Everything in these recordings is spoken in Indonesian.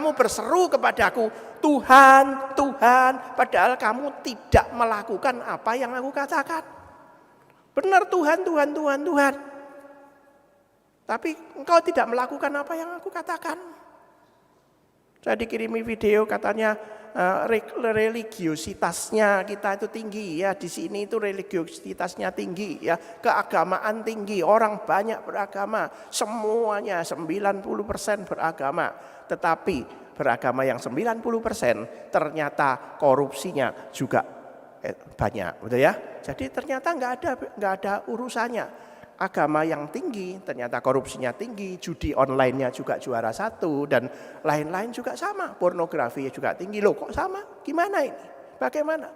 kamu berseru kepadaku, Tuhan, Tuhan, padahal kamu tidak melakukan apa yang aku katakan. Benar Tuhan, Tuhan, Tuhan, Tuhan. Tapi engkau tidak melakukan apa yang aku katakan. Saya dikirimi video katanya religiositasnya kita itu tinggi ya, di sini itu religiositasnya tinggi ya, keagamaan tinggi, orang banyak beragama, semuanya 90% beragama, tetapi beragama yang 90% ternyata korupsinya juga banyak, betul ya? Jadi ternyata nggak ada urusannya. Agama yang tinggi, ternyata korupsinya tinggi, judi online-nya juga juara 1, dan lain-lain juga sama. Pornografi juga tinggi, loh kok sama? Gimana ini? Bagaimana?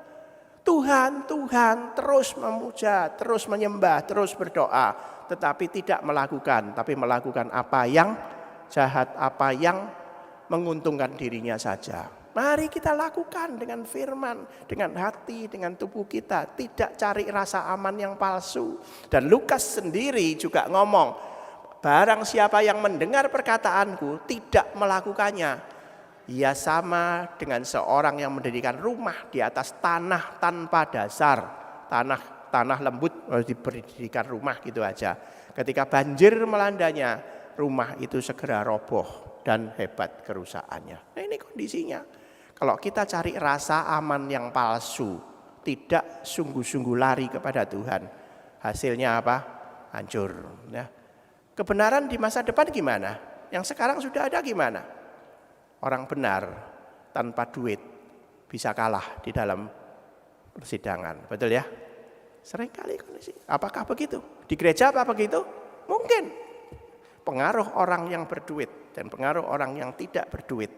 Tuhan, Tuhan, terus memuja, terus menyembah, terus berdoa, tetapi tidak melakukan, tapi melakukan apa yang jahat, apa yang menguntungkan dirinya saja. Mari kita lakukan dengan firman, dengan hati, dengan tubuh kita. Tidak cari rasa aman yang palsu. Dan Lukas sendiri juga ngomong, barang siapa yang mendengar perkataanku tidak melakukannya, ia sama dengan seorang yang mendirikan rumah di atas tanah tanpa dasar. Tanah lembut diberikan rumah gitu aja. Ketika banjir melandanya, rumah itu segera roboh dan hebat kerusakannya. Nah, ini kondisinya. Kalau kita cari rasa aman yang palsu, tidak sungguh-sungguh lari kepada Tuhan, hasilnya apa? Hancur. Ya. Kebenaran di masa depan gimana? Yang sekarang sudah ada gimana? Orang benar tanpa duit bisa kalah di dalam persidangan, betul ya? Seringkali kondisi. Apakah begitu? Di gereja apa begitu? Mungkin. Pengaruh orang yang berduit dan pengaruh orang yang tidak berduit,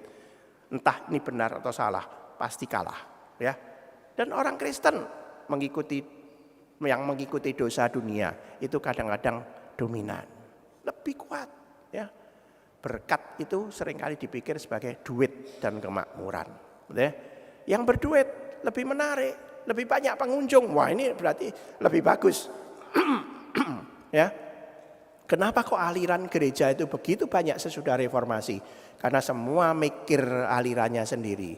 entah ini benar atau salah, pasti kalah, ya. Dan orang Kristen yang mengikuti dosa dunia itu kadang-kadang dominan, lebih kuat, ya. Berkat itu seringkali dipikir sebagai duit dan kemakmuran, ya. Yang berduit lebih menarik, lebih banyak pengunjung, wah ini berarti lebih bagus, ya. Kenapa kok aliran gereja itu begitu banyak sesudah reformasi? Karena semua mikir alirannya sendiri,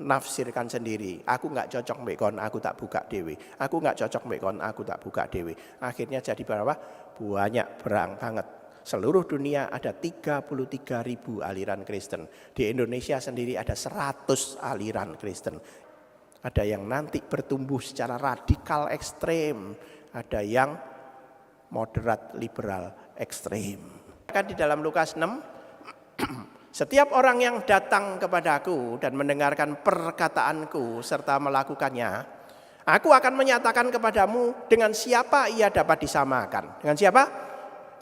nafsirkan sendiri. Aku nggak cocok mbekon, aku tak buka dewe. Aku nggak cocok mbekon, aku tak buka dewe. Akhirnya jadi berapa? Banyak berang banget. Seluruh dunia ada 33.000 aliran Kristen. Di Indonesia sendiri ada 100 aliran Kristen. Ada yang nanti bertumbuh secara radikal ekstrem, ada yang moderat liberal ekstrem. Kan di dalam Lukas 6, setiap orang yang datang kepadaku dan mendengarkan perkataanku serta melakukannya, aku akan menyatakan kepadamu dengan siapa ia dapat disamakan. Dengan siapa?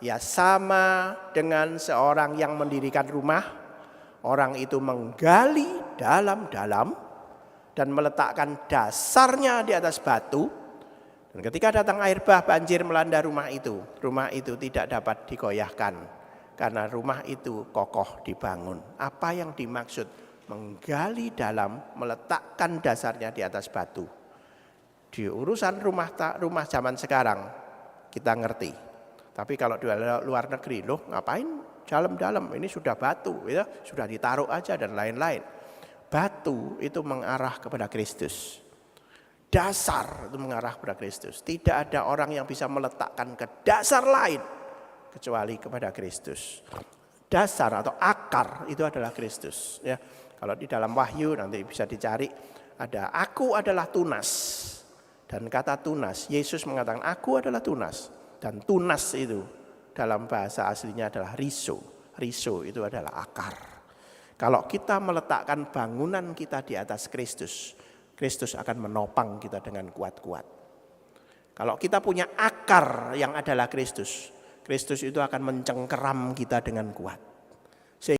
Ya sama dengan seorang yang mendirikan rumah. Orang itu menggali dalam-dalam dan meletakkan dasarnya di atas batu. Dan ketika datang air bah, banjir melanda rumah itu tidak dapat digoyahkan karena rumah itu kokoh dibangun. Apa yang dimaksud menggali dalam, meletakkan dasarnya di atas batu? Di urusan rumah zaman sekarang kita ngerti. Tapi kalau di luar negeri, loh ngapain dalam-dalam? Ini sudah batu, ya, sudah ditaruh aja dan lain-lain. Batu itu mengarah kepada Kristus. Dasar itu mengarah kepada Kristus. Tidak ada orang yang bisa meletakkan ke dasar lain kecuali kepada Kristus. Dasar atau akar itu adalah Kristus. Ya, kalau di dalam Wahyu nanti bisa dicari ada aku adalah tunas. Dan kata tunas, Yesus mengatakan aku adalah tunas. Dan tunas itu dalam bahasa aslinya adalah riso. Riso itu adalah akar. Kalau kita meletakkan bangunan kita di atas Kristus, Kristus akan menopang kita dengan kuat-kuat. Kalau kita punya akar yang adalah Kristus, Kristus itu akan mencengkeram kita dengan kuat.